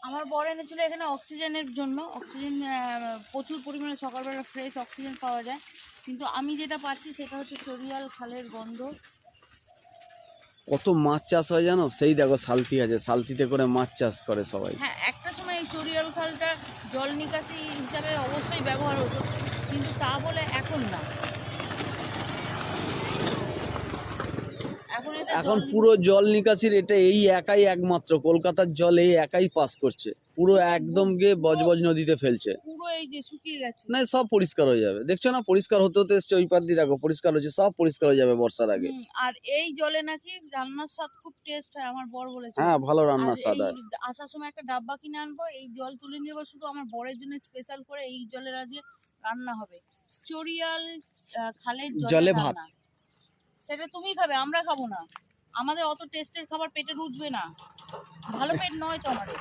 আমার বর এনেছিল এখানে অক্সিজেনের জন্য। অক্সিজেন প্রচুর পরিমাণে সকালবেলা ফ্রেশ অক্সিজেন পাওয়া যায়, কিন্তু আমি যেটা পাচ্ছি সেটা হচ্ছে চরিয়াল খালের গন্ধ। কত মাছ চাষ হয় জানো? সেই দেখো সালতি আছে, সালতিতে করে মাছ চাষ করে সবাই। হ্যাঁ, একটা সময় এই চরিয়াল খালটা জল নিকাশি হিসাবে অবশ্যই ব্যবহার হতো, কিন্তু তা বলে এখন না। এখন পুরো জল নিকাশির এটা এই একাই একমাত্র, কলকাতার জল এই একাই পাস করছে, পুরো একদম গিয়ে বজবজ নদীতে ফেলছে। পুরো এই যে শুকিয়ে গেছে, না সব পরিষ্কার হয়ে যাবে, দেখছো না পরিষ্কার হতে হতে এসছে, ওই পার দিয়ে দেখো পরিষ্কার হচ্ছে, সব পরিষ্কার হয়ে যাবে বর্ষার আগে। আর এই জলে নাকি রান্নার স্বাদ খুব টেস্ট হয়, আমার বর বলেছে। হ্যাঁ, ভালো আর রান্নার স্বাদ হয়। আসার সময় একটা ডাব্বা কিনে আনবো, এই জল তুলে নিয়ে যাবো, শুধু আমার বরের জন্য স্পেশাল করে এই জলের আজকে রান্না হবে, চরিয়াল খালের জলে ভাত। রান্না। সেটা তুমি খাবে, আমরা খাবো না। আমাদের অত টেস্টের খাবার পেটে রুচবে না, ভালো পেট নয় তো আমাদের।